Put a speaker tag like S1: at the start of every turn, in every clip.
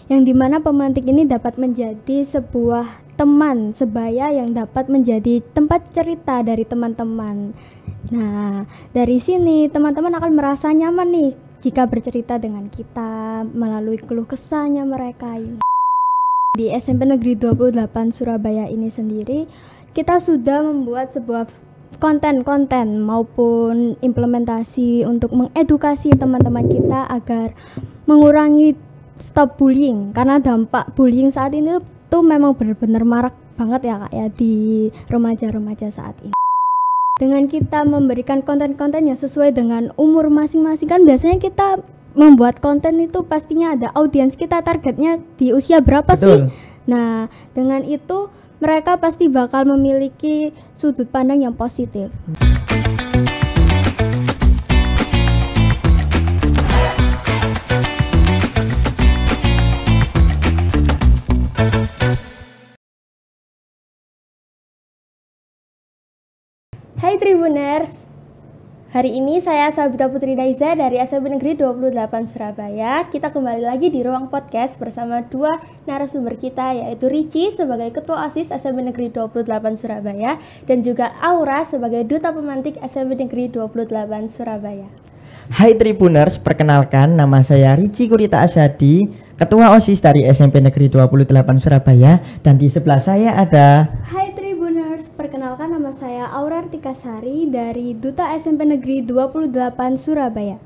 S1: yang dimana pemantik ini dapat menjadi sebuah teman sebaya yang dapat menjadi tempat cerita dari teman-teman. Nah, dari sini teman-teman akan merasa nyaman nih jika bercerita dengan kita melalui keluh kesahnya mereka. Di SMP Negeri 28 Surabaya ini sendiri, kita sudah membuat sebuah konten-konten maupun implementasi untuk mengedukasi teman-teman kita agar mengurangi stop bullying, karena dampak bullying saat ini tuh memang benar-benar marak banget ya Kak ya di remaja-remaja saat ini. Dengan kita memberikan konten-konten yang sesuai dengan umur masing-masing, kan biasanya kita membuat konten itu pastinya ada audiens kita, targetnya di usia berapa sih? Nah, dengan itu mereka pasti bakal memiliki sudut pandang yang positif. Hai Tribuners, hari ini saya Sabita Putri Daiza dari SMP Negeri 28 Surabaya. Kita kembali lagi di ruang podcast bersama dua narasumber kita, yaitu Rici sebagai Ketua OSIS SMP Negeri 28 Surabaya dan juga Aura sebagai Duta Pemantik SMP Negeri 28 Surabaya.
S2: Hai Tribuners, perkenalkan nama saya Rici Kurita Asyadi, Ketua OSIS dari SMP Negeri 28 Surabaya, dan di sebelah saya ada
S1: Hai Tribuners, perkenalkan nama saya Aura Artikasari dari Duta SMP Negeri 28 Surabaya.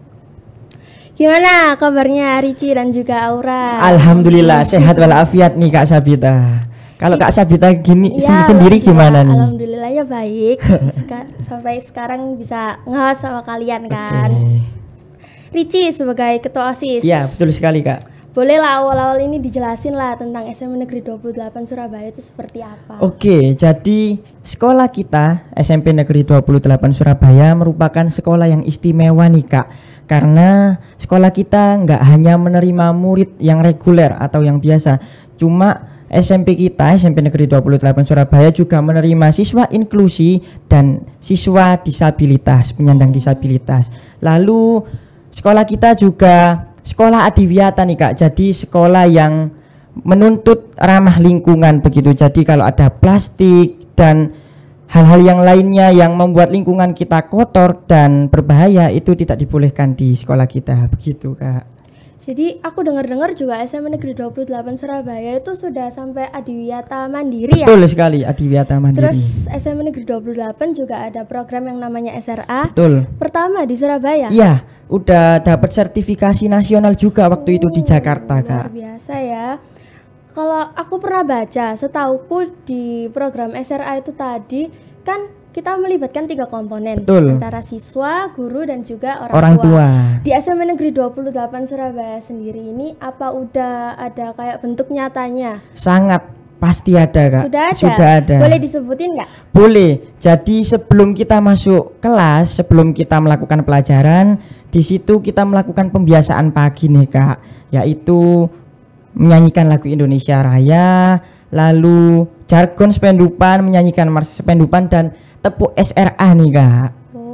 S1: Gimana kabarnya Rici dan juga Aura?
S2: Alhamdulillah sehat walafiat nih Kak Sabita. Kalau Kak Sabita gini
S1: ya,
S2: sendiri gimana nih?
S1: Alhamdulillah ya baik. Sampai sekarang bisa nge-host sama kalian kan. Rici sebagai Ketua OSIS.
S2: Iya, betul sekali Kak.
S1: Boleh lah awal-awal ini dijelasin lah tentang SMP Negeri 28 Surabaya itu seperti apa.
S2: Oke, jadi sekolah kita SMP Negeri 28 Surabaya merupakan sekolah yang istimewa nih Kak. Karena sekolah kita nggak hanya menerima murid yang reguler atau yang biasa, cuma SMP kita, SMP Negeri 28 Surabaya juga menerima siswa inklusi dan siswa disabilitas, penyandang disabilitas. Lalu sekolah kita juga sekolah adiwiyata nih Kak, jadi sekolah yang menuntut ramah lingkungan begitu. Jadi kalau ada plastik dan hal-hal yang lainnya yang membuat lingkungan kita kotor dan berbahaya itu tidak dibolehkan di sekolah kita begitu Kak.
S1: Jadi aku dengar-dengar juga SMP Negeri 28 Surabaya itu sudah sampai adiwiyata mandiri ya?
S2: Betul sekali, adiwiyata mandiri.
S1: Terus SMP Negeri 28 juga ada program yang namanya SRA.
S2: Betul.
S1: Pertama di Surabaya?
S2: Iya, udah dapat sertifikasi nasional juga waktu itu di Jakarta Kak.
S1: Luar biasa ya. Kalau aku pernah baca, setauku di program SRA itu tadi kan kita melibatkan 3 komponen.
S2: Betul.
S1: Antara siswa, guru, dan juga
S2: orang tua.
S1: Di SMP Negeri 28 Surabaya sendiri ini apa udah ada kayak bentuk nyatanya?
S2: Sangat pasti ada Kak.
S1: Sudah ada. Boleh disebutin nggak?
S2: Boleh. Jadi sebelum kita masuk kelas, sebelum kita melakukan pelajaran, di situ kita melakukan pembiasaan pagi nih Kak, yaitu menyanyikan lagu Indonesia Raya, lalu jargon Spendupan, menyanyikan mars Spendupan dan tepuk SRA nih Kak.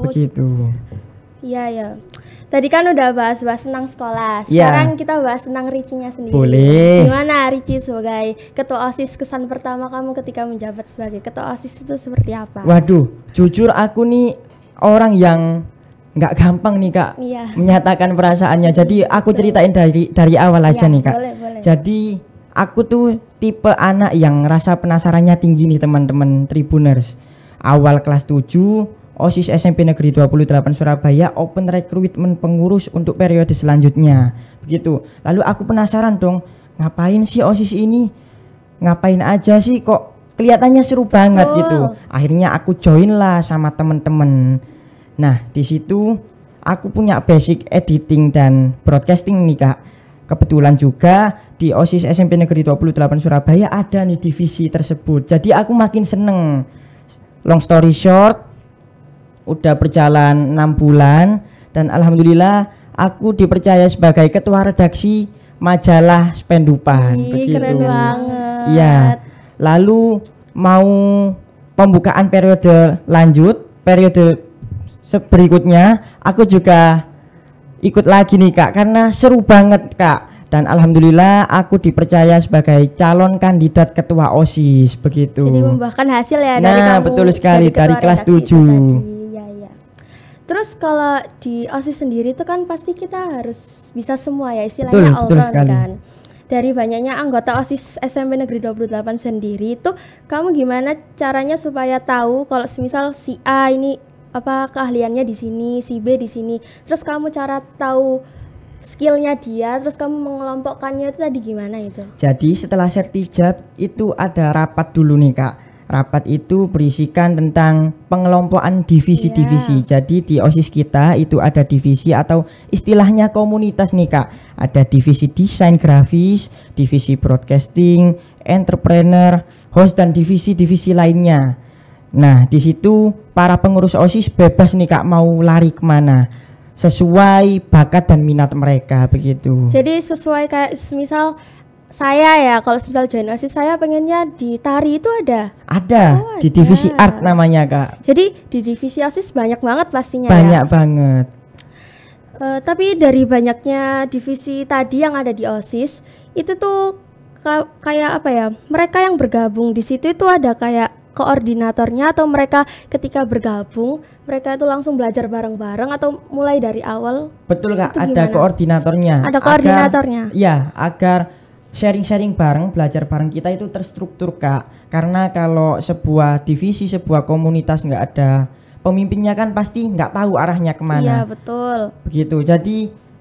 S2: Begitu.
S1: Iya ya. Tadi kan udah bahas-bahas tentang sekolah. Sekarang kita bahas tentang Ricinya sendiri.
S2: Boleh.
S1: Gimana Rici sebagai Ketua OSIS, kesan pertama kamu ketika menjabat sebagai Ketua OSIS itu seperti apa?
S2: Waduh, jujur aku nih orang yang nggak gampang nih Kak menyatakan perasaannya. Jadi aku ceritain dari awal aja nih Kak.
S1: Boleh.
S2: Jadi aku tuh tipe anak yang rasa penasarannya tinggi nih teman-teman Tribuners. Awal kelas 7 OSIS SMP Negeri 28 Surabaya open recruitment pengurus untuk periode selanjutnya. Begitu. Lalu aku penasaran dong, ngapain sih OSIS ini? Ngapain aja sih kok kelihatannya seru banget gitu. Akhirnya aku join lah sama temen-temen. Nah, di situ aku punya basic editing dan broadcasting nih Kak. Kebetulan juga di OSIS SMP Negeri 28 Surabaya ada nih divisi tersebut. Jadi aku makin seneng. Long story short, udah berjalan 6 bulan dan alhamdulillah aku dipercaya sebagai ketua redaksi majalah Spendupan. Begitu.
S1: Keren banget.
S2: Iya. Lalu mau pembukaan periode lanjut, periode berikutnya aku juga ikut lagi nih Kak, karena seru banget Kak. Dan alhamdulillah aku dipercaya sebagai calon kandidat ketua OSIS begitu.
S1: Jadi membuahkan hasil ya
S2: Nah,
S1: dari kamu.
S2: betul sekali dari kelas 7.
S1: Iya, iya. Terus kalau di OSIS sendiri itu kan pasti kita harus bisa semua ya, istilahnya all
S2: Betul
S1: round
S2: sekali.
S1: kan. Dari banyaknya anggota OSIS SMP Negeri 28 sendiri itu kamu gimana caranya supaya tahu kalau semisal si A ini apa keahliannya di sini, si B di sini. Terus kamu cara tahu skillnya dia, terus kamu mengelompokkannya itu tadi gimana itu?
S2: Jadi setelah sertijab itu ada rapat dulu nih Kak. Rapat itu berisikan tentang pengelompokan divisi-divisi. Jadi di OSIS kita itu ada divisi atau istilahnya komunitas nih Kak. Ada divisi desain grafis, divisi broadcasting, entrepreneur, host dan divisi-divisi lainnya. Nah di situ para pengurus OSIS bebas nih Kak mau lari kemana sesuai bakat dan minat mereka begitu.
S1: Jadi sesuai kayak misal saya ya, kalau misal join OSIS saya pengennya di tari itu ada.
S2: Ada
S1: Oh,
S2: di
S1: ada.
S2: divisi art namanya Kak.
S1: Jadi di divisi OSIS banyak banget pastinya
S2: Banyak
S1: ya.
S2: banget.
S1: Tapi dari banyaknya divisi tadi yang ada di OSIS itu tuh kayak apa ya? Mereka yang bergabung di situ itu ada kayak koordinatornya atau mereka ketika bergabung mereka itu langsung belajar bareng-bareng atau mulai dari awal?
S2: Betul Kak,
S1: Itu
S2: ada
S1: gimana?
S2: koordinatornya.
S1: Ada koordinatornya.
S2: Agar sharing-sharing bareng, belajar bareng kita itu terstruktur Kak. Karena kalau sebuah divisi, sebuah komunitas nggak ada pemimpinnya kan pasti nggak tahu arahnya kemana.
S1: Iya betul.
S2: Begitu. Jadi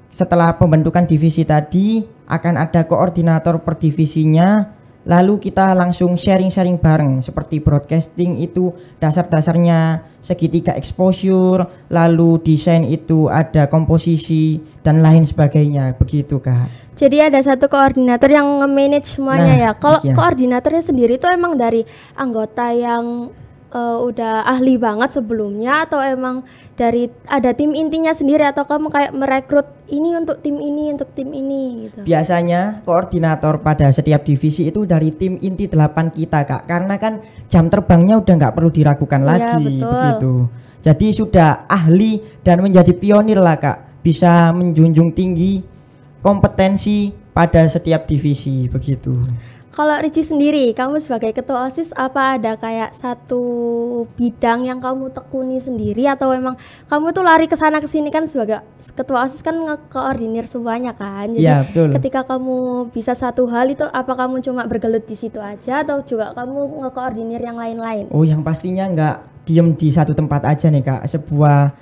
S2: setelah pembentukan divisi tadi akan ada koordinator per divisinya. Lalu kita langsung sharing-sharing bareng seperti broadcasting itu dasar-dasarnya segitiga exposure, lalu desain itu ada komposisi dan lain sebagainya begitu Kak.
S1: Jadi ada satu koordinator yang nge-manage semuanya
S2: Nah,
S1: ya. Kalau
S2: iya.
S1: koordinatornya sendiri itu emang dari anggota yang udah ahli banget sebelumnya atau emang dari ada tim intinya sendiri atau kamu kayak merekrut ini untuk tim ini untuk tim ini gitu.
S2: Biasanya koordinator pada setiap divisi itu dari tim inti 8 kita Kak. Karena kan jam terbangnya udah nggak perlu diragukan
S1: Iya,
S2: lagi
S1: betul.
S2: begitu. Jadi sudah ahli dan menjadi pionir lah Kak. Bisa menjunjung tinggi kompetensi pada setiap divisi begitu.
S1: Kalau Ricci sendiri, kamu sebagai ketua OSIS apa ada kayak satu bidang yang kamu tekuni sendiri atau memang kamu tuh lari ke sana ke sini kan sebagai ketua OSIS kan ngekoordinir semuanya kan. Jadi
S2: Iya, betul.
S1: ketika kamu bisa satu hal itu apa kamu cuma bergelut di situ aja atau juga kamu ngekoordinir yang lain-lain?
S2: Oh, yang pastinya nggak diem di satu tempat aja nih Kak. Sebuah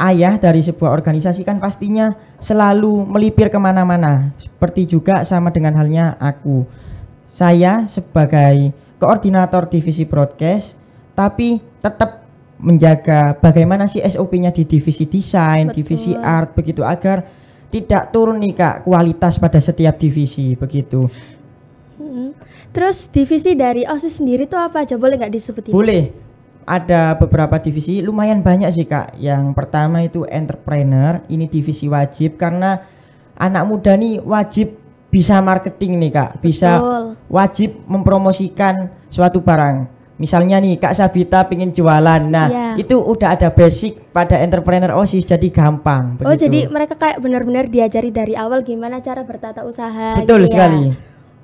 S2: ayah dari sebuah organisasi kan pastinya selalu melipir kemana-mana. Seperti juga sama dengan halnya aku. Saya sebagai koordinator divisi broadcast, tapi tetap menjaga bagaimana sih SOP-nya di divisi desain,
S1: Betul.
S2: divisi art begitu agar tidak turun nih Kak kualitas pada setiap divisi begitu.
S1: Terus divisi dari OSIS sendiri tuh apa aja, boleh nggak disebutin?
S2: Boleh. Ada beberapa divisi, lumayan banyak sih Kak. Yang pertama itu entrepreneur, ini divisi wajib karena anak muda nih wajib bisa marketing nih Kak, bisa
S1: Betul.
S2: wajib mempromosikan suatu barang. Misalnya nih Kak Sabita pengen jualan, nah
S1: Iya.
S2: itu udah ada basic pada entrepreneur OSIS jadi gampang.
S1: Oh,
S2: begitu.
S1: jadi mereka kayak benar-benar diajari dari awal gimana cara bertata usaha.
S2: Betul
S1: gitu ya?
S2: sekali.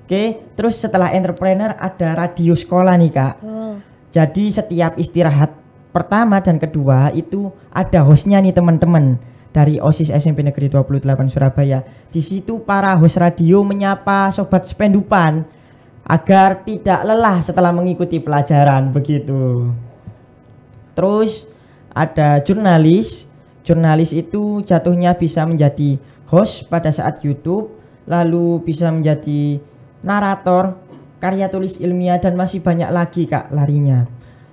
S2: Oke, terus setelah entrepreneur ada radio sekolah nih Kak.
S1: Oh.
S2: Jadi setiap istirahat pertama dan kedua itu ada hostnya nih teman-teman dari OSIS SMP Negeri 28 Surabaya. Di situ para host radio menyapa sobat Spendupan agar tidak lelah setelah mengikuti pelajaran begitu. Terus ada jurnalis. Jurnalis itu jatuhnya bisa menjadi host pada saat YouTube, lalu bisa menjadi narator, karya tulis ilmiah dan masih banyak lagi Kak larinya.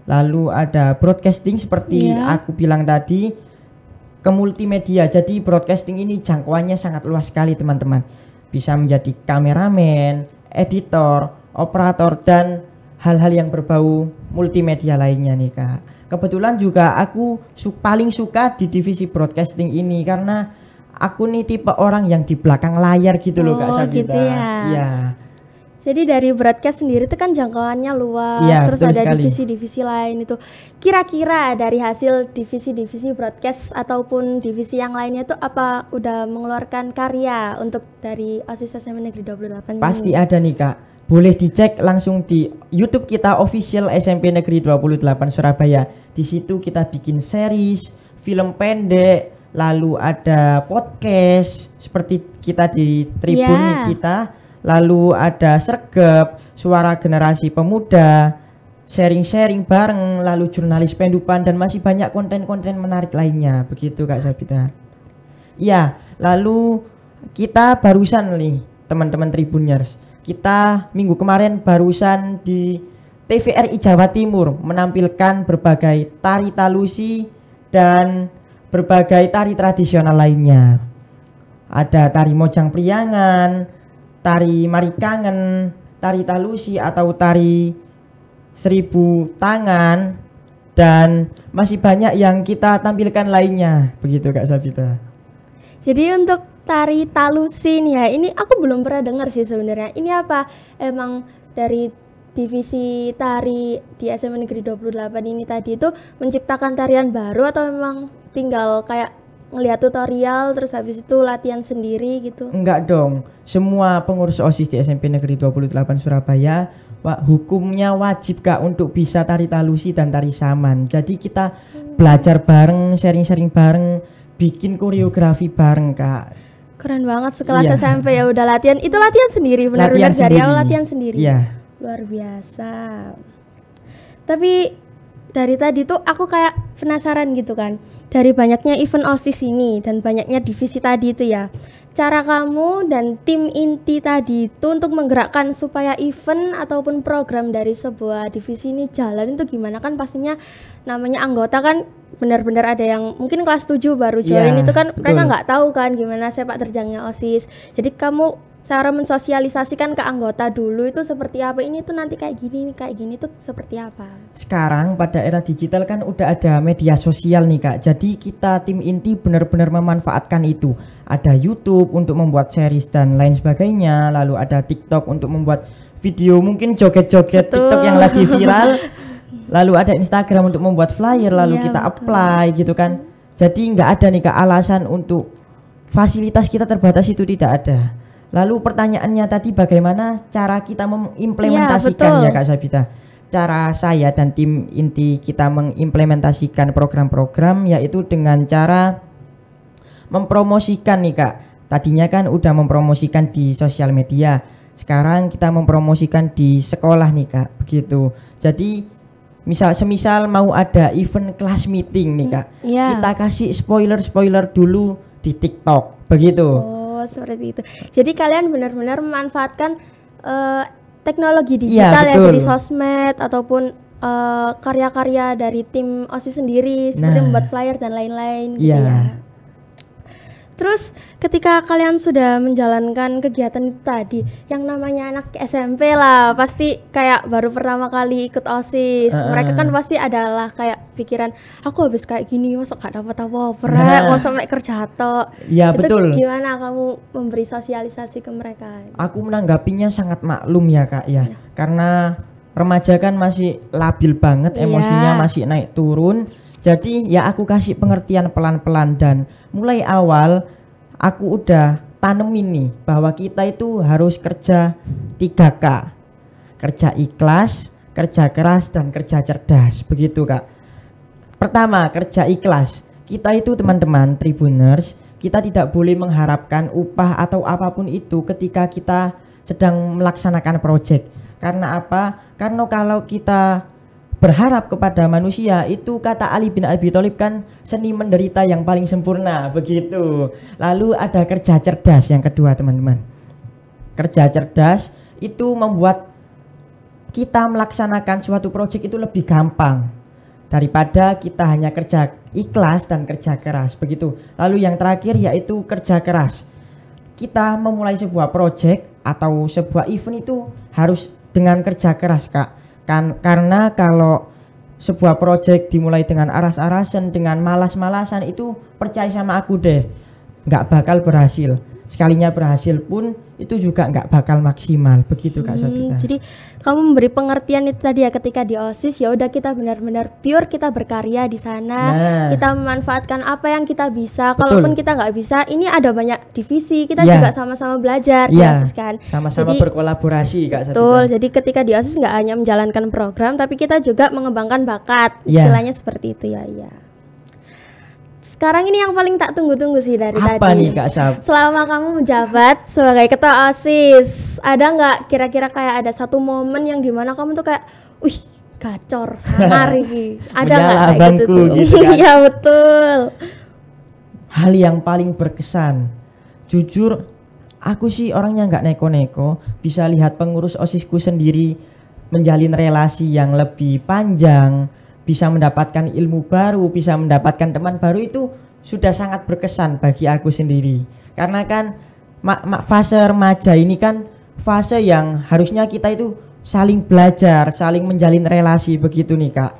S2: Lalu ada broadcasting seperti
S1: Iya.
S2: aku bilang tadi, ke multimedia. Jadi broadcasting ini jangkauannya sangat luas sekali teman-teman. Bisa menjadi kameramen, editor, operator dan hal-hal yang berbau multimedia lainnya nih Kak. Kebetulan juga aku paling suka di divisi broadcasting ini karena aku nih tipe orang yang di belakang layar gitu loh Kak
S1: Oh,
S2: Sabita.
S1: gitu ya.
S2: Iya.
S1: Jadi dari broadcast sendiri itu kan jangkauannya luas,
S2: Iya,
S1: terus
S2: betul
S1: ada
S2: sekali.
S1: divisi-divisi lain itu. Kira-kira dari hasil divisi-divisi broadcast ataupun divisi yang lainnya itu apa udah mengeluarkan karya untuk dari OSIS SMP Negeri 28 ini?
S2: Pasti ada nih Kak. Boleh dicek langsung di YouTube kita official SMP Negeri 28 Surabaya. Di situ kita bikin series, film pendek, lalu ada podcast seperti kita di Tribun
S1: Ya.
S2: kita, lalu ada sergap, suara generasi pemuda, sharing-sharing bareng, lalu jurnalis pendupan dan masih banyak konten-konten menarik lainnya. Begitu Kak Sabita. Iya, lalu kita barusan nih teman-teman Tribuners. Kita minggu kemarin barusan di TVRI Jawa Timur menampilkan berbagai tari talusi dan berbagai tari tradisional lainnya. Ada tari Mojang Priangan, tari Marikangen, tari talusi atau tari 1000 tangan, dan masih banyak yang kita tampilkan lainnya. Begitu Kak Sabita.
S1: Jadi untuk tari talusi nih ya, ini aku belum pernah dengar sih sebenarnya. Ini apa? Emang dari divisi tari di SMA Negeri 28 ini tadi itu menciptakan tarian baru atau memang tinggal kayak ngelihat tutorial terus habis itu latihan sendiri gitu?
S2: Enggak dong, semua pengurus OSIS di SMP Negeri 28 Surabaya hukumnya wajib Kak untuk bisa tari talusi dan tari saman. Jadi kita belajar bareng, sharing-sharing bareng, bikin koreografi bareng Kak.
S1: Keren banget, sekelas
S2: Iya.
S1: SMP ya udah latihan. Itu latihan sendiri, benar-benar
S2: Latihan
S1: dari awal
S2: sendiri.
S1: latihan sendiri.
S2: Iya.
S1: Luar biasa. Tapi dari tadi tuh aku kayak penasaran gitu kan. Dari banyaknya event OSIS ini dan banyaknya divisi tadi itu ya. Cara kamu dan tim inti tadi itu untuk menggerakkan supaya event ataupun program dari sebuah divisi ini jalan itu gimana? Kan pastinya namanya anggota kan benar-benar ada yang mungkin kelas 7 baru join,
S2: Iya,
S1: itu kan mereka
S2: betul.
S1: nggak tahu kan gimana sepak terjangnya OSIS. Jadi kamu cara mensosialisasikan ke anggota dulu itu seperti apa, ini tuh nanti kayak gini tuh seperti apa?
S2: Sekarang pada era digital kan udah ada media sosial nih Kak. Jadi kita tim inti benar-benar memanfaatkan itu. Ada YouTube untuk membuat series dan lain sebagainya. Lalu ada TikTok untuk membuat video mungkin joget-joget
S1: Betul.
S2: TikTok yang lagi viral. Lalu ada Instagram untuk membuat flyer. Lalu
S1: Iya,
S2: kita
S1: betul.
S2: apply gitu kan. Jadi nggak ada nih Kak alasan untuk fasilitas kita terbatas itu tidak ada. Lalu pertanyaannya tadi bagaimana cara kita mengimplementasikan
S1: Iya,
S2: ya Kak Sabita? Cara saya dan tim inti kita mengimplementasikan program-program yaitu dengan cara mempromosikan nih Kak. Tadinya kan udah mempromosikan di sosial media. Sekarang kita mempromosikan di sekolah nih Kak. Begitu. Jadi semisal mau ada event kelas meeting nih Kak.
S1: Iya.
S2: Kita kasih spoiler dulu di TikTok. Begitu.
S1: Oh, seperti itu. Jadi kalian benar-benar memanfaatkan teknologi
S2: Iya,
S1: digital ya,
S2: betul.
S1: jadi sosmed ataupun karya-karya dari tim OSIS sendiri seperti
S2: Nah.
S1: membuat flyer dan lain-lain gitu
S2: Iya.
S1: ya. Terus ketika kalian sudah menjalankan kegiatan itu tadi, yang namanya anak SMP lah, pasti kayak baru pertama kali ikut OSIS. Mereka kan pasti adalah kayak pikiran, aku habis kayak gini, masa gak dapat apa-apa,
S2: Nah.
S1: mau sampai kerja tok.
S2: Iya,
S1: Itu
S2: betul.
S1: gimana kamu memberi sosialisasi ke mereka?
S2: Aku menanggapinya sangat maklum ya Kak ya. Karena remaja kan masih labil banget,
S1: Iya.
S2: emosinya masih naik turun. Jadi ya aku kasih pengertian pelan-pelan dan mulai awal aku udah tanemin nih bahwa kita itu harus kerja 3K. Kerja ikhlas, kerja keras dan kerja cerdas. Begitu Kak. Pertama, kerja ikhlas. Kita itu teman-teman Tribuners, kita tidak boleh mengharapkan upah atau apapun itu ketika kita sedang melaksanakan proyek. Karena apa? Karena kalau kita berharap kepada manusia, itu kata Ali bin Abi Thalib kan seni menderita yang paling sempurna, begitu. Lalu ada kerja cerdas yang kedua teman-teman. Kerja cerdas itu membuat kita melaksanakan suatu proyek itu lebih gampang daripada kita hanya kerja ikhlas dan kerja keras, begitu. Lalu yang terakhir yaitu kerja keras. Kita memulai sebuah proyek atau sebuah event itu harus dengan kerja keras Kak. Karena kalau sebuah proyek dimulai dengan aras-arasan, dengan malas-malasan, itu percaya sama aku deh, nggak bakal berhasil. sekalinya berhasil pun itu juga nggak bakal maksimal begitu Kak Sabita.
S3: Jadi kamu memberi pengertian itu tadi ya, ketika di OSIS ya udah kita benar-benar pure, kita berkarya di sana, kita memanfaatkan apa yang kita bisa. Kalaupun kita nggak bisa, ini ada banyak divisi, kita juga sama-sama belajar di OSIS kan.
S2: Sama-sama berkolaborasi Kak Sabita.
S3: Betul. Jadi ketika di OSIS nggak hanya menjalankan program, tapi kita juga mengembangkan bakat. Istilahnya seperti itu ya. Sekarang ini yang paling tak tunggu-tunggu sih dari tadi.
S2: Apa nih Kak Sab?
S3: Selama kamu menjabat sebagai ketua OSIS, ada nggak kira-kira kayak ada satu momen yang dimana kamu tuh kayak, wih gacor, sangar ini. Ada nggak kayak gitu?
S2: Kan?
S3: Iya betul.
S2: Hal yang paling berkesan, jujur, aku sih orangnya nggak neko-neko. Bisa lihat pengurus OSISku sendiri menjalin relasi yang lebih panjang, bisa mendapatkan ilmu baru, bisa mendapatkan teman baru, itu sudah sangat berkesan bagi aku sendiri. Karena kan fase remaja ini kan fase yang harusnya kita itu saling belajar, saling menjalin relasi begitu nih Kak.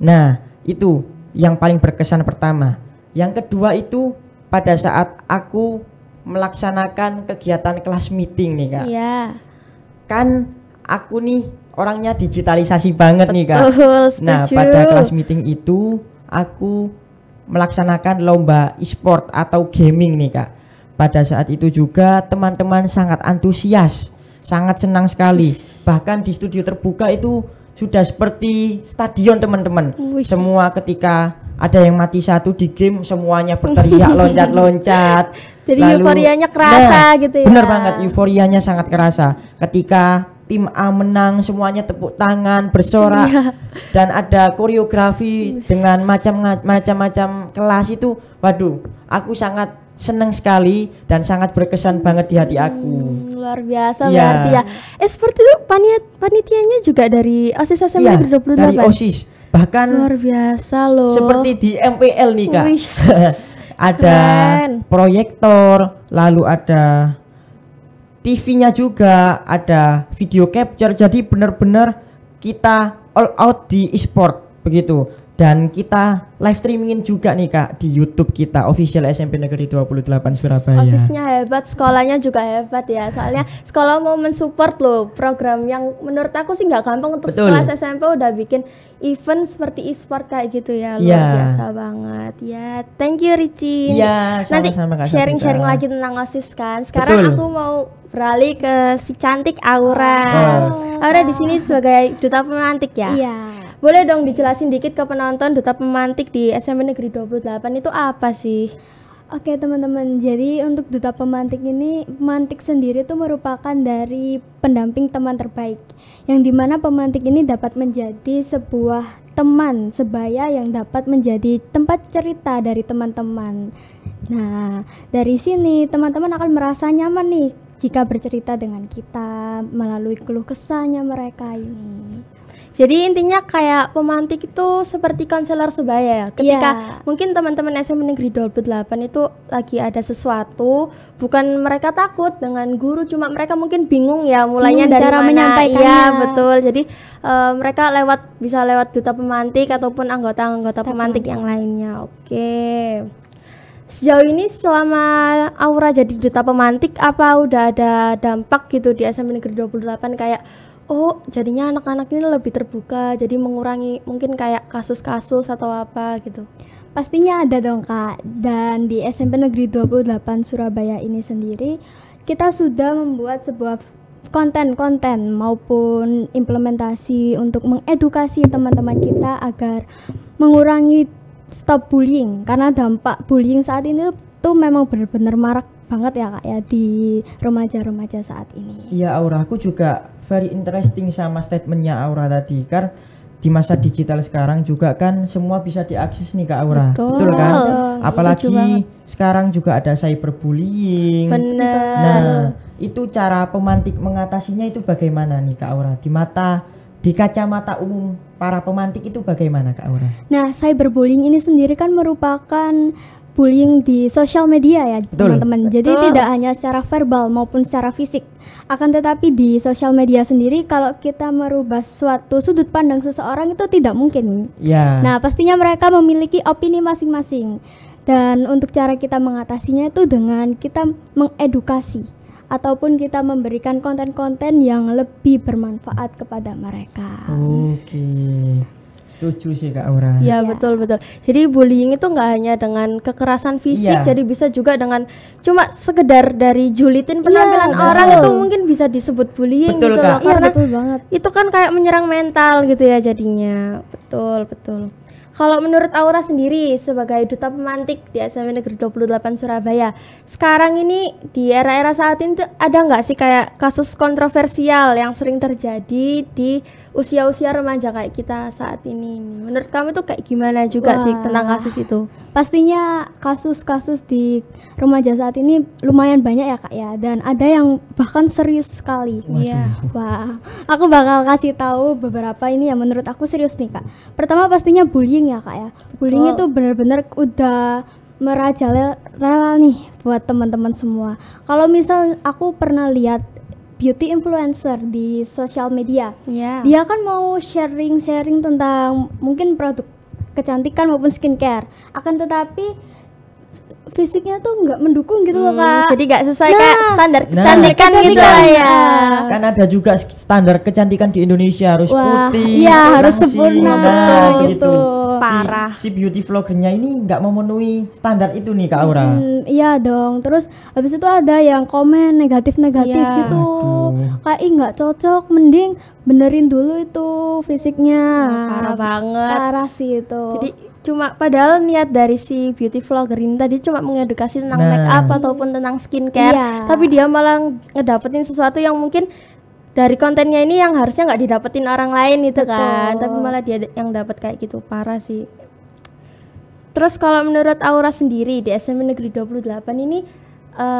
S2: Nah, itu yang paling berkesan pertama. Yang kedua itu pada saat aku melaksanakan kegiatan kelas meeting nih Kak.
S3: Iya.
S2: Kan aku nih orangnya digitalisasi banget nih Kak.
S3: Setuju.
S2: Nah pada kelas meeting itu aku melaksanakan lomba e-sport atau gaming nih Kak. Pada saat itu juga teman-teman sangat antusias, sangat senang sekali. Bahkan di studio terbuka itu sudah seperti stadion teman-teman. Semua ketika ada yang mati satu di game, semuanya berteriak loncat-loncat.
S3: Jadi euforianya kerasa gitu ya.
S2: Bener banget, euforianya sangat kerasa. Ketika tim A menang, semuanya tepuk tangan, bersorak, dan ada koreografi dengan macam-macam kelas itu. Waduh, aku sangat senang sekali dan sangat berkesan banget di hati aku.
S3: Luar biasa berarti ya. Seperti itu panitianya juga dari OSIS SMP Negeri 28.
S2: Dari OSIS. Bahkan
S3: luar biasa loh.
S2: Seperti di MPL nih Kak. Ada proyektor, lalu ada TV-nya juga, ada video capture. Jadi benar-benar kita all out di e-sport begitu. Dan kita live streamingin juga nih Kak di YouTube kita, official SMP Negeri 28 Surabaya.
S3: OSIS-nya hebat, sekolahnya juga hebat ya. Soalnya sekolah mau mensupport loh program yang menurut aku sih nggak gampang untuk sekolah SMP udah bikin event seperti e-sport kayak gitu ya. Luar biasa banget. Ya, thank you Richie.
S2: Iya,
S3: nanti sharing-sharing lagi tentang OSIS kan. Sekarang aku mau beralih ke si cantik Aura. Aura di sini sebagai duta pemantik ya.
S1: Iya.
S3: Boleh dong dijelasin dikit ke penonton duta pemantik di SMP Negeri 28 itu apa sih?
S1: Oke teman-teman, jadi untuk duta pemantik ini, pemantik sendiri itu merupakan dari pendamping teman terbaik, yang dimana pemantik ini dapat menjadi sebuah teman sebaya yang dapat menjadi tempat cerita dari teman-teman. Nah, dari sini teman-teman akan merasa nyaman nih jika bercerita dengan kita melalui keluh kesahnya mereka ini.
S3: Jadi intinya kayak pemantik itu seperti konselor sebaya ya. Ketika mungkin teman-teman SMP Negeri 28 itu lagi ada sesuatu, bukan mereka takut dengan guru, cuma mereka mungkin bingung ya mulainya dari
S1: cara
S3: mana.
S1: menyampaikannya.
S3: Iya, betul. Jadi mereka bisa lewat duta pemantik ataupun anggota-anggota pemantik yang lainnya. Oke. Sejauh ini selama Aura jadi duta pemantik, apa udah ada dampak gitu di SMP Negeri 28 kayak jadinya anak-anak ini lebih terbuka, jadi mengurangi mungkin kayak kasus-kasus atau apa gitu?
S1: Pastinya ada dong Kak. Dan di SMP Negeri 28 Surabaya ini sendiri, kita sudah membuat sebuah konten-konten maupun implementasi untuk mengedukasi teman-teman kita agar mengurangi stop bullying. Karena dampak bullying saat ini tuh memang benar-benar marak banget ya Kak ya di remaja-remaja saat ini.
S2: Iya Aura, aku juga very interesting sama statementnya Aura tadi. Kan di masa digital sekarang juga kan semua bisa diakses nih Kak Aura. Betul kan? Apalagi sekarang juga ada cyberbullying.
S3: Bener.
S2: Nah, itu cara pemantik mengatasinya itu bagaimana nih Kak Aura? Di kacamata umum para pemantik itu bagaimana Kak Aura?
S1: Nah, cyberbullying ini sendiri kan merupakan bullying di sosial media ya teman-teman. Jadi tidak hanya secara verbal maupun secara fisik. Akan tetapi di sosial media sendiri kalau kita merubah suatu sudut pandang seseorang itu tidak mungkin.
S2: Ya.
S1: Nah, pastinya mereka memiliki opini masing-masing. Dan untuk cara kita mengatasinya itu dengan kita mengedukasi ataupun kita memberikan konten-konten yang lebih bermanfaat kepada mereka.
S2: Oke. Setuju sih Kak Aura.
S3: Ya,
S1: Iya.
S3: betul. Jadi bullying itu nggak hanya dengan kekerasan fisik,
S2: Iya.
S3: jadi bisa juga dengan cuma sekedar dari julitin penampilan
S1: Iya,
S3: orang
S1: betul.
S3: itu mungkin bisa disebut bullying
S2: Betul,
S3: gitu
S2: Kak.
S3: loh.
S1: Iya,
S3: Karena
S1: betul banget.
S3: itu kan kayak menyerang mental gitu ya jadinya. Betul. Kalau menurut Aura sendiri sebagai duta pemantik di SMP Negeri 28 Surabaya, sekarang ini di era-era saat ini tuh ada nggak sih kayak kasus kontroversial yang sering terjadi di usia-usia remaja kayak kita saat ini? Menurut kamu tuh kayak gimana juga sih
S1: Wah.
S3: tentang kasus itu?
S1: Pastinya kasus-kasus di remaja saat ini lumayan banyak ya Kak ya, dan ada yang bahkan serius sekali.
S3: Iya.
S1: Wah, aku bakal kasih tahu beberapa ini yang menurut aku serius nih Kak. Pertama pastinya bullying ya Kak ya. Bullying itu benar-benar udah merajalela nih buat teman-teman semua. Kalau misal aku pernah lihat beauty influencer di sosial media,
S3: Iya.
S1: dia kan mau sharing-sharing tentang mungkin produk kecantikan maupun skincare, akan tetapi fisiknya tuh nggak mendukung gitu loh Kak.
S3: Jadi nggak sesuai
S1: Nah.
S3: kayak standar
S2: Nah.
S3: kecantikan gitu lah ya.
S2: Kan ada juga standar kecantikan di Indonesia harus
S1: Wah,
S2: putih,
S1: iya, harus
S2: langsing,
S1: sempurna,
S2: nah,
S1: gitu.
S3: Parah.
S2: Si beauty vloggernya ini nggak memenuhi standar itu nih Kak Aura.
S1: Iya dong. Terus habis itu ada yang komen negatif-negatif
S3: Iya.
S1: gitu.
S2: Aduh.
S1: Kayak ih nggak cocok, mending benerin dulu itu fisiknya.
S3: Parah banget.
S1: Parah sih itu.
S3: Jadi cuma padahal niat dari si beauty vlogger ini tadi cuma mengedukasi tentang
S2: Nah.
S3: make up ataupun tentang skincare,
S1: Iya.
S3: tapi dia malah ngedapetin sesuatu yang mungkin dari kontennya ini yang harusnya nggak didapetin orang lain itu kan,
S1: Betul.
S3: tapi malah dia yang dapat kayak gitu. Parah sih. Terus kalau menurut Aura sendiri di SMP Negeri 28 ini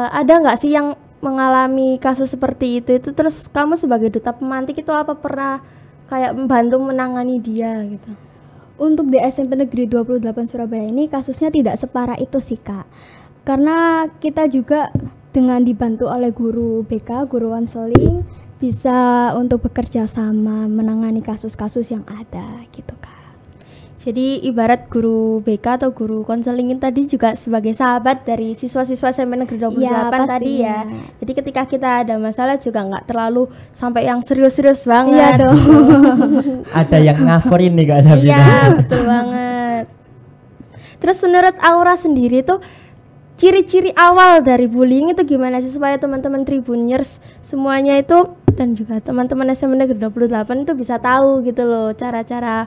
S3: ada nggak sih yang mengalami kasus seperti itu terus kamu sebagai duta pemantik itu apa pernah kayak membantu menangani dia gitu?
S1: Untuk di SMP Negeri 28 Surabaya ini kasusnya tidak separah itu sih Kak. Karena kita juga dengan dibantu oleh guru BK, guru konseling, bisa untuk bekerja sama menangani kasus-kasus yang ada gitu Kak.
S3: Jadi ibarat guru BK atau guru konselingin tadi juga sebagai sahabat dari siswa-siswa SMP Negeri 28
S1: Iya,
S3: tadi ya.
S1: pastinya.
S3: Jadi ketika kita ada masalah juga nggak terlalu sampai yang serius-serius banget.
S1: Iya dong.
S2: Ada yang ngaforin nih Kak Sabina.
S3: Iya, betul banget. Terus menurut Aura sendiri tuh ciri-ciri awal dari bullying itu gimana sih supaya teman-teman Tribuners semuanya itu dan juga teman-teman SMP Negeri 28 itu bisa tahu gitu loh cara-cara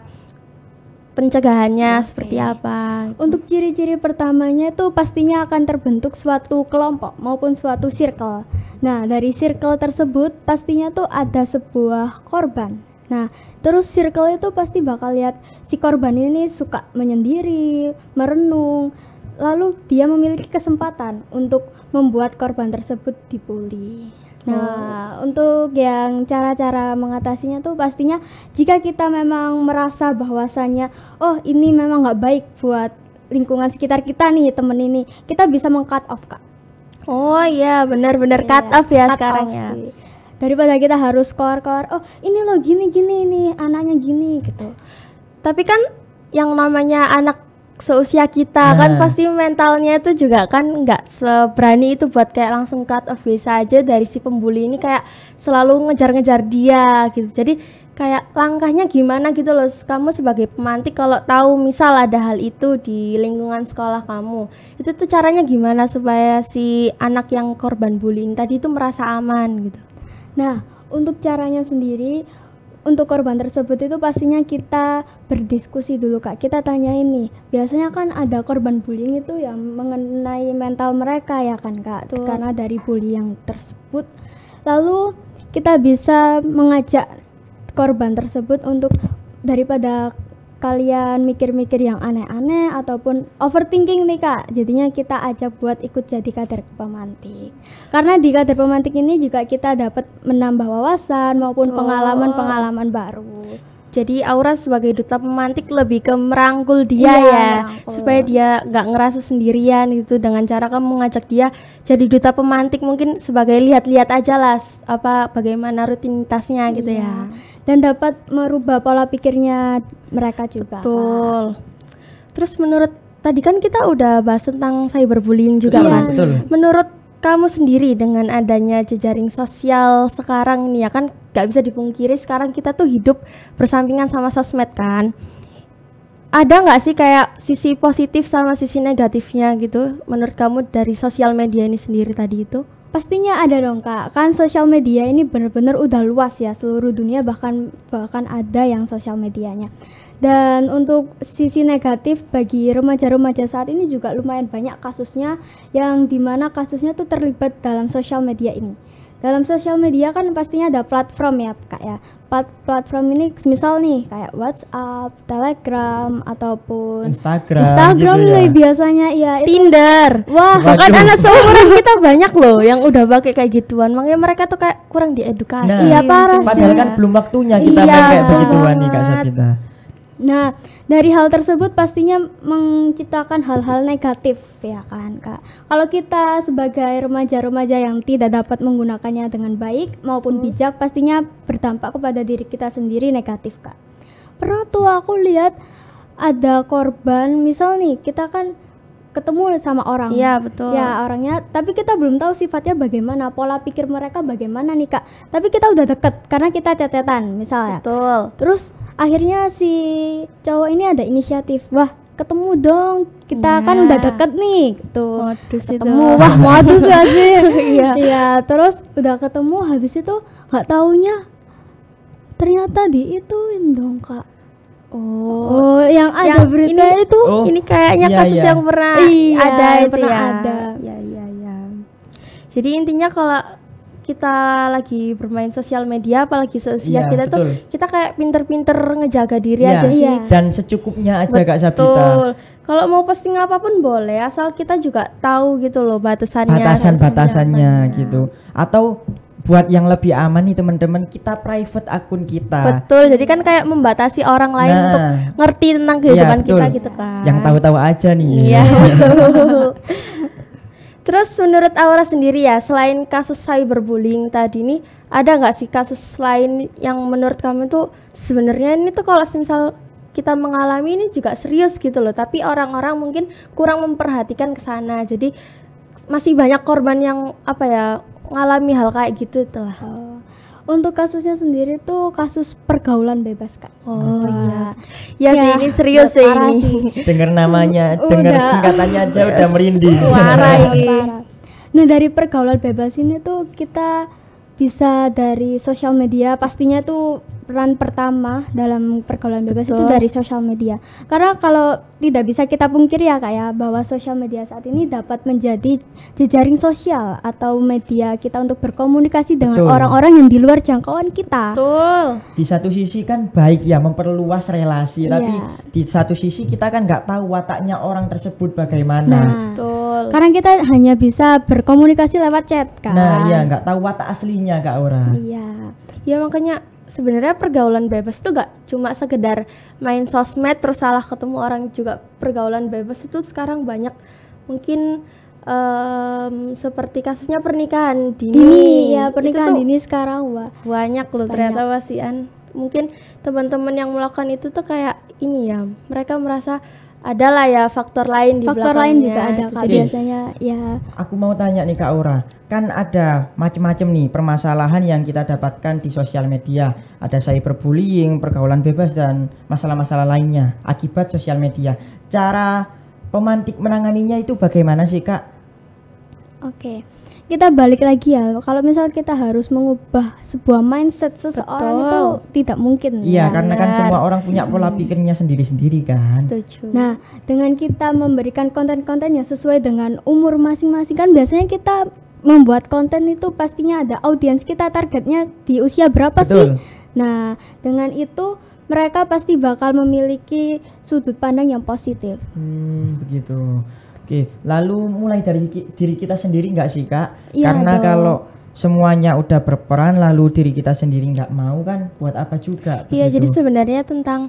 S3: pencegahannya
S1: Oke.
S3: seperti apa.
S1: Untuk ciri-ciri pertamanya itu pastinya akan terbentuk suatu kelompok maupun suatu circle. Nah, dari circle tersebut pastinya tuh ada sebuah korban. Nah, terus circle itu pasti bakal lihat si korban ini suka menyendiri, merenung, lalu dia memiliki kesempatan untuk membuat korban tersebut dibully. Nah, untuk yang cara-cara mengatasinya tuh pastinya jika kita memang merasa bahwasannya oh ini memang nggak baik buat lingkungan sekitar kita nih temen ini, kita bisa meng-cut off Kak.
S3: Oh iya, benar-benar cut
S1: Iya,
S3: off ya
S1: cut
S3: sekarang
S1: off
S3: ya.
S1: sih. Daripada kita harus koar-koar, oh ini loh gini-gini nih anaknya gini gitu.
S3: Tapi kan yang namanya anak seusia kita kan
S2: Nah.
S3: pasti mentalnya itu juga kan nggak seberani itu buat kayak langsung cut off. Bisa aja dari si pembuli ini kayak selalu ngejar-ngejar dia gitu. Jadi kayak langkahnya gimana gitu loh kamu sebagai pemantik kalau tahu misal ada hal itu di lingkungan sekolah kamu, itu tuh caranya gimana supaya si anak yang korban bullying tadi itu merasa aman gitu.
S1: Nah, untuk caranya sendiri untuk korban tersebut itu pastinya kita berdiskusi dulu Kak. Kita tanyain nih, biasanya kan ada korban bullying itu yang mengenai mental mereka ya kan Kak.
S3: Betul.
S1: Karena dari bully yang tersebut. Lalu kita bisa mengajak korban tersebut untuk daripada kalian mikir-mikir yang aneh-aneh ataupun overthinking nih Kak, jadinya kita ajak buat ikut jadi kader pemantik. Karena di kader pemantik ini juga kita dapat menambah wawasan maupun pengalaman-pengalaman baru.
S3: Jadi Aura sebagai duta pemantik lebih ke merangkul dia
S1: Iya,
S3: ya,
S1: merangkul.
S3: supaya dia nggak ngerasa sendirian gitu dengan cara kamu mengajak dia jadi duta pemantik mungkin sebagai lihat-lihat aja lah apa bagaimana rutinitasnya gitu
S1: Iya.
S3: ya.
S1: Dan dapat merubah pola pikirnya mereka juga. Kak.
S3: Betul. Terus menurut tadi kan kita udah bahas tentang cyberbullying juga
S1: Iya.
S3: kan.
S2: Betul.
S3: Menurut kamu sendiri dengan adanya jejaring sosial sekarang ini ya kan gak bisa dipungkiri sekarang kita tuh hidup bersampingan sama sosmed kan. Ada nggak sih kayak sisi positif sama sisi negatifnya gitu menurut kamu dari sosial media ini sendiri tadi itu?
S1: Pastinya ada dong Kak, kan sosial media ini benar-benar udah luas ya, seluruh dunia bahkan ada yang sosial medianya. Dan untuk sisi negatif bagi remaja-remaja saat ini juga lumayan banyak kasusnya, yang dimana kasusnya tuh terlibat dalam sosial media ini. Dalam sosial media kan pastinya ada platform ya Kak ya. Platform ini misal nih kayak WhatsApp, Telegram ataupun
S2: Instagram gitu ya.
S1: nih biasanya ya itu.
S3: Tinder.
S1: Wah,
S3: Bahkan
S2: Waduh.
S3: anak seumuran kita banyak loh yang udah pakai kayak gituan. Makanya mereka tuh kayak kurang diedukasi.
S2: Nah,
S1: Iya, parah
S3: mungkin.
S2: Padahal
S1: sih.
S2: kan belum waktunya kita
S3: Iya,
S2: main kayak
S3: betul
S2: begituan nih Kak
S3: banget.
S2: Sabita.
S1: Nah, dari hal tersebut pastinya menciptakan hal-hal negatif ya kan Kak. Kalau kita sebagai remaja-remaja yang tidak dapat menggunakannya dengan baik maupun bijak, pastinya berdampak kepada diri kita sendiri negatif Kak. Pernah tuh aku lihat ada korban, misal nih kita kan ketemu sama orang.
S3: Iya, betul.
S1: Ya orangnya, tapi kita belum tahu sifatnya bagaimana, pola pikir mereka bagaimana nih Kak. Tapi kita udah deket karena kita chatan misalnya.
S3: Betul.
S1: Terus akhirnya si cowok ini ada inisiatif, wah ketemu dong, kita
S3: Iya.
S1: kan udah deket nih gitu.
S3: Modus itu.
S1: Ketemu, wah modus gak sih?
S3: Iya.
S1: Iya, terus udah ketemu, habis itu nggak taunya ternyata diituin dong Kak.
S3: Oh.
S1: Oh, yang ada
S3: Yang
S1: berita
S3: ini-
S1: itu.
S2: Oh,
S3: Ini kayaknya
S2: iya,
S3: kasus
S2: iya.
S3: yang pernah
S1: Iya,
S3: ada
S1: yang
S3: itu
S1: pernah
S3: ya.
S1: ada.
S3: Iya, iya, iya. Jadi intinya kalau kita lagi bermain sosial media apalagi seusia
S2: Iya,
S3: kita tuh
S2: betul.
S3: kita kayak pinter-pinter ngejaga diri
S2: Iya,
S3: aja sih.
S1: Iya.
S2: dan secukupnya aja Kak Sabita.
S3: Betul. Kalau mau posting apapun boleh asal kita juga tahu gitu loh batasannya.
S2: Batasan-batasannya
S3: Batasan-batasannya.
S2: gitu. Atau buat yang lebih aman nih teman-teman, kita private akun kita.
S3: Betul. Jadi kan kayak membatasi orang lain
S2: Nah.
S3: untuk ngerti tentang kehidupan
S2: Iya,
S3: kita
S2: betul.
S3: gitu kan.
S2: Yang tahu-tahu aja nih.
S3: Iya, betul. Terus menurut Aura sendiri ya, selain kasus cyberbullying tadi nih, ada nggak sih kasus lain yang menurut kamu tuh sebenarnya ini tuh kalau misal kita mengalami ini juga serius gitu loh, tapi orang-orang mungkin kurang memperhatikan ke sana. Jadi masih banyak korban yang apa ya ngalami hal kayak gitu telah.
S1: Untuk kasusnya sendiri tuh kasus pergaulan bebas Kak.
S3: Oh
S1: Wah.
S3: iya. Ya sih ini serius sih
S1: parah
S3: ini.
S1: sih.
S2: Dengar namanya, dengar
S1: Udah.
S2: singkatannya aja udah merinding.
S3: Parah ini.
S1: Parah. Nah, dari pergaulan bebas ini tuh kita bisa dari sosial media, pastinya tuh peran pertama dalam pergaulan bebas itu
S3: Betul.
S1: dari sosial media. Karena kalau tidak bisa kita pungkiri ya Kak ya, bahwa sosial media saat ini dapat menjadi jejaring sosial atau media kita untuk berkomunikasi dengan
S2: Betul.
S1: orang-orang yang di luar jangkauan kita.
S3: Betul.
S2: Di satu sisi kan baik ya memperluas relasi,
S1: Iya.
S2: tapi di satu sisi kita kan nggak tahu wataknya orang tersebut bagaimana.
S1: Nah,
S3: Betul.
S1: karena kita hanya bisa berkomunikasi lewat chat kan.
S2: Nah, iya nggak tahu watak aslinya Kak Aura.
S1: Iya.
S3: Ya makanya sebenarnya pergaulan bebas itu gak cuma sekedar main sosmed terus salah ketemu orang juga. Pergaulan bebas itu sekarang banyak mungkin seperti kasusnya pernikahan dini.
S1: Dini ya,
S3: Itu
S1: pernikahan
S3: tuh
S1: dini sekarang wah.
S3: banyak loh
S1: Banyak.
S3: ternyata wasian. Mungkin teman-teman yang melakukan itu tuh kayak ini ya, mereka merasa adalah ya faktor lain di
S1: Faktor
S3: belakangnya.
S1: lain juga ada Kak,
S3: Jadi
S1: biasanya ya.
S2: Aku mau tanya nih Kak Aura, kan ada macam-macam nih permasalahan yang kita dapatkan di sosial media. Ada cyberbullying, pergaulan bebas dan masalah-masalah lainnya akibat sosial media. Cara pemantik menanganinya itu bagaimana sih Kak?
S1: Oke. Kita balik lagi ya. Kalau misal kita harus mengubah sebuah mindset seseorang
S3: Betul.
S1: itu tidak mungkin.
S2: Iya,
S1: ya.
S2: karena kan
S3: benar.
S2: semua orang punya pola pikirnya sendiri-sendiri kan.
S3: setuju.
S1: Nah, dengan kita memberikan konten-konten yang sesuai dengan umur masing-masing kan biasanya kita membuat konten itu pastinya ada audiens kita, targetnya di usia berapa
S2: Betul.
S1: sih? Nah, dengan itu mereka pasti bakal memiliki sudut pandang yang positif.
S2: Begitu. Oke, lalu mulai dari diri kita sendiri nggak sih Kak?
S1: Iya
S2: Karena
S1: dong.
S2: kalau semuanya udah berperan lalu diri kita sendiri nggak mau kan buat apa juga?
S3: Iya,
S2: begitu.
S3: jadi sebenarnya tentang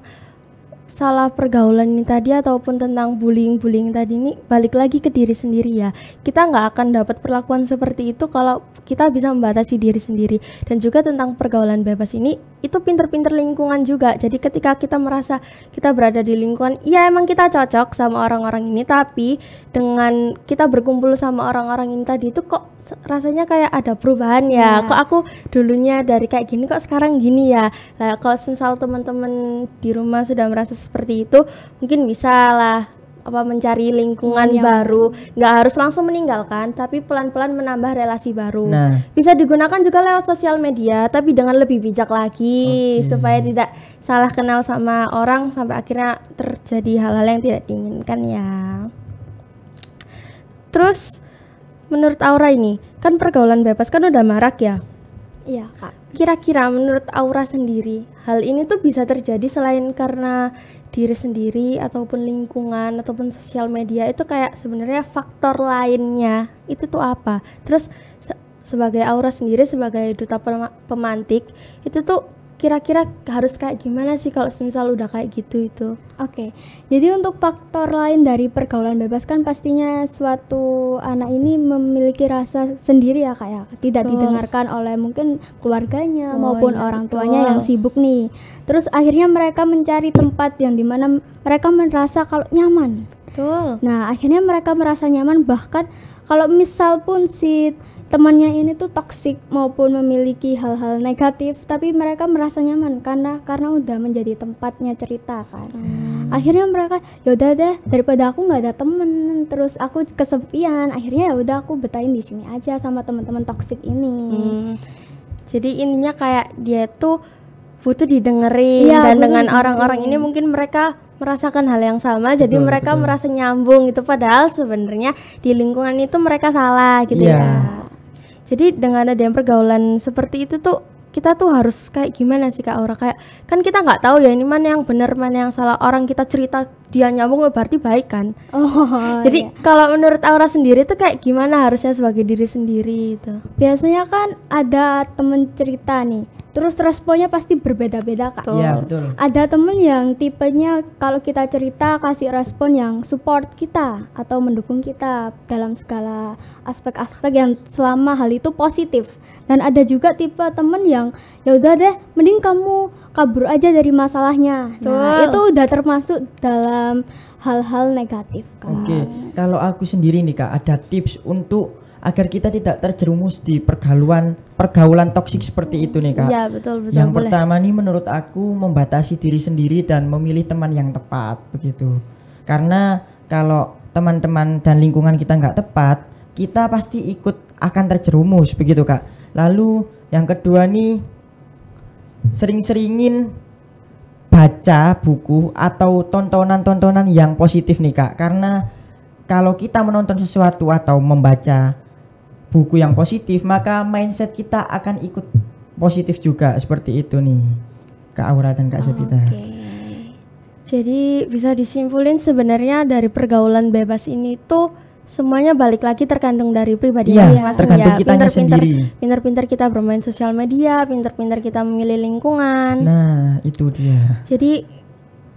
S3: masalah pergaulan ini tadi ataupun tentang bullying tadi ini balik lagi ke diri sendiri ya. Kita nggak akan dapat perlakuan seperti itu kalau kita bisa membatasi diri sendiri. Dan juga tentang pergaulan bebas ini, itu pinter-pinter lingkungan juga. Jadi ketika kita merasa kita berada di lingkungan, ya emang kita cocok sama orang-orang ini, tapi dengan kita berkumpul sama orang-orang ini tadi itu kok rasanya kayak ada perubahan ya. Kok aku dulunya dari kayak gini kok sekarang gini ya. Nah, kalau misal teman-teman di rumah sudah merasa seperti itu, mungkin bisa lah mencari lingkungan baru, nggak harus langsung meninggalkan, tapi pelan-pelan menambah relasi baru. Bisa digunakan juga lewat sosial media, tapi dengan lebih bijak lagi, supaya tidak salah kenal sama orang sampai akhirnya terjadi hal-hal yang tidak diinginkan ya. Terus menurut Aura ini, kan pergaulan bebas kan udah marak ya?
S1: Iya Kak.
S3: Kira-kira menurut Aura sendiri, hal ini tuh bisa terjadi selain karena diri sendiri ataupun lingkungan ataupun sosial media, itu kayak sebenarnya faktor lainnya itu tuh apa? Terus sebagai Aura sendiri sebagai duta pemantik itu tuh kira-kira harus kayak gimana sih kalau misal udah kayak gitu itu?
S1: Oke, jadi untuk faktor lain dari pergaulan bebas kan pastinya suatu anak ini memiliki rasa sendiri ya Kak ya, tidak didengarkan oleh mungkin keluarganya maupun orang tuanya yang sibuk nih. Terus akhirnya mereka mencari tempat yang dimana mereka merasa kalau nyaman. Nah akhirnya mereka merasa nyaman, bahkan kalau misal pun si temannya ini tuh toksik maupun memiliki hal-hal negatif, tapi mereka merasa nyaman karena udah menjadi tempatnya cerita kan. Akhirnya mereka yaudah deh, daripada aku nggak ada temen terus aku kesepian, akhirnya ya udah aku betahin di sini aja sama teman-teman toksik ini.
S3: Jadi ininya kayak dia tuh butuh didengerin, dan dengan orang-orang ini mungkin mereka merasakan hal yang sama, jadi mereka merasa nyambung gitu, padahal sebenarnya di lingkungan itu mereka salah gitu ya. Jadi dengan ada yang pergaulan seperti itu tuh kita tuh harus kayak gimana sih Kak Aura? Kayak kan kita nggak tahu ya ini mana yang benar mana yang salah. Orang kita cerita dia nyambung berarti baik kan? Jadi kalau menurut Aura sendiri tuh kayak gimana harusnya sebagai diri sendiri itu?
S1: Biasanya kan ada temen cerita nih, terus responnya pasti berbeda-beda Kak.
S2: Iya betul.
S1: Ada temen yang tipenya kalau kita cerita kasih respon yang support kita atau mendukung kita dalam segala aspek-aspek yang selama hal itu positif. Dan ada juga tipe temen yang ya udah deh, mending kamu kabur aja dari masalahnya. Nah itu udah termasuk dalam hal-hal negatif kan.
S2: Kalau aku sendiri nih Kak, ada tips untuk agar kita tidak terjerumus di pergaulan toksik seperti itu nih Kak.
S3: Iya betul.
S2: Yang pertama nih menurut aku membatasi diri sendiri dan memilih teman yang tepat begitu. Karena kalau teman-teman dan lingkungan kita nggak tepat, kita pasti ikut akan terjerumus begitu Kak. Lalu yang kedua nih, sering-seringin baca buku atau tontonan-tontonan yang positif nih Kak. Karena kalau kita menonton sesuatu atau membaca buku yang positif, maka mindset kita akan ikut positif juga, seperti itu nih Kak Aura dan Kak Sepita.
S3: Jadi bisa disimpulin sebenarnya dari pergaulan bebas ini tuh semuanya balik lagi terkandung dari pribadi masing-masing ya. Pinter-pinter kita bermain sosial media, pinter-pinter kita memilih lingkungan.
S2: Nah itu dia.
S3: Jadi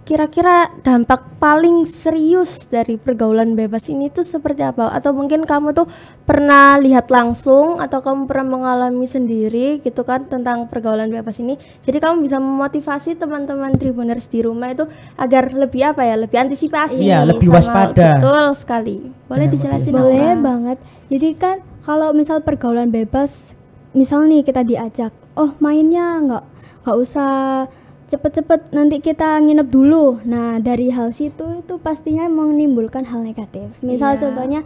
S3: kira-kira dampak paling serius dari pergaulan bebas ini tuh seperti apa? Atau mungkin kamu tuh pernah lihat langsung atau kamu pernah mengalami sendiri gitu kan tentang pergaulan bebas ini. Jadi kamu bisa memotivasi teman-teman Tribuners di rumah itu agar lebih lebih antisipasi.
S2: Iya, lebih waspada.
S3: Betul sekali. Boleh dijelasin?
S1: Boleh banget. Jadi kan kalau misal pergaulan bebas, misal nih kita diajak, oh mainnya nggak usah cepet-cepet, nanti kita nginep dulu. Nah dari hal situ itu pastinya menimbulkan hal negatif. Misal contohnya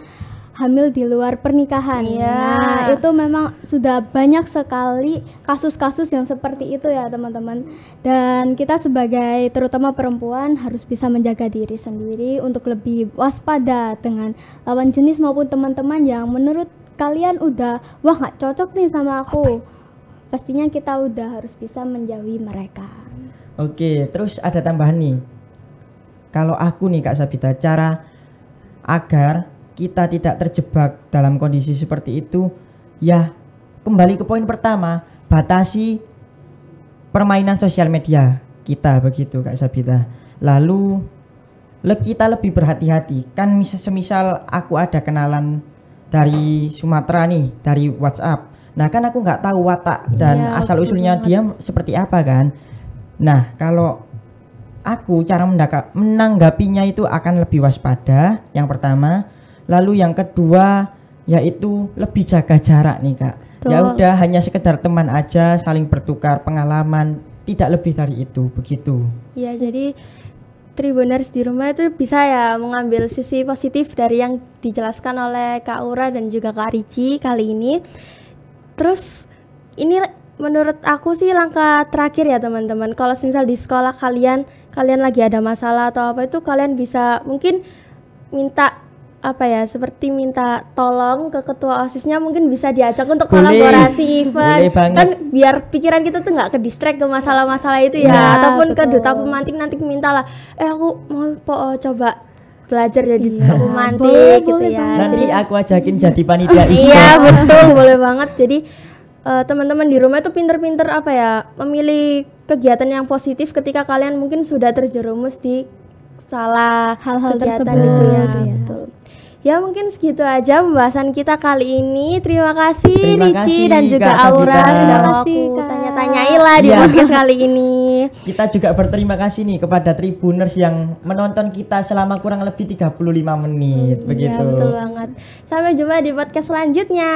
S1: hamil di luar pernikahan. Nah itu memang sudah banyak sekali kasus-kasus yang seperti itu ya teman-teman. Dan kita sebagai terutama perempuan harus bisa menjaga diri sendiri untuk lebih waspada dengan lawan jenis maupun teman-teman yang menurut kalian udah wah nggak cocok nih sama aku. Pastinya kita udah harus bisa menjauhi mereka.
S2: Terus ada tambahan nih. Kalau aku nih Kak Sabita, cara agar kita tidak terjebak dalam kondisi seperti itu, ya kembali ke poin pertama, batasi permainan sosial media kita begitu Kak Sabita. Lalu kita lebih berhati-hati. Kan semisal aku ada kenalan dari Sumatera nih, dari WhatsApp. Nah kan aku nggak tahu watak dan
S3: Iya,
S2: asal
S3: betul
S2: usulnya
S3: banget.
S2: dia seperti apa kan. Nah kalau aku cara menanggapinya itu akan lebih waspada yang pertama. Lalu yang kedua yaitu lebih jaga jarak nih Kak. Ya
S3: Betul.
S2: udah hanya sekedar teman aja, saling bertukar pengalaman, tidak lebih dari itu, begitu.
S3: Ya, jadi Tribuners di rumah itu bisa ya mengambil sisi positif dari yang dijelaskan oleh Kak Aura dan juga Kak Rici kali ini. Terus ini menurut aku sih langkah terakhir ya teman-teman. Kalau misal di sekolah kalian lagi ada masalah atau apa itu kalian bisa mungkin minta apa ya, seperti minta tolong ke ketua OSISnya, mungkin bisa diajak untuk
S2: Boleh.
S3: kolaborasi event.
S2: Boleh banget.
S3: Kan biar pikiran kita tuh nggak ke distract ke masalah-masalah itu ya.
S1: Nah,
S3: Ataupun ke
S1: betul.
S3: duta pemantik nanti mintalah, aku mau coba belajar jadi
S1: Iya,
S3: duta pemantik
S1: boleh,
S3: gitu
S1: boleh
S3: ya.
S1: banget.
S2: Nanti aku ajakin jadi panitia
S3: Iya
S2: event.
S3: betul, boleh banget. Jadi teman-teman di rumah itu pinter-pinter apa ya, memilih kegiatan yang positif ketika kalian mungkin sudah terjerumus di salah
S1: Hal-hal
S3: kegiatan
S1: tersebut,
S3: itu ya.
S1: ya.
S3: Betul. Ya mungkin segitu aja pembahasan kita kali ini. Terima kasih
S2: Terima
S3: Rici
S2: kasih,
S3: dan juga
S2: Kak
S3: Aura
S2: Sabita.
S3: sudah
S1: Terima
S3: mau
S1: kasih,
S3: aku
S1: Kak.
S3: tanya-tanyain lah di
S2: Iya.
S3: podcast kali ini.
S2: Kita juga berterima kasih nih kepada Tribuners yang menonton kita selama kurang lebih 35 menit, begitu.
S3: Iya betul banget. Sampai jumpa di podcast selanjutnya.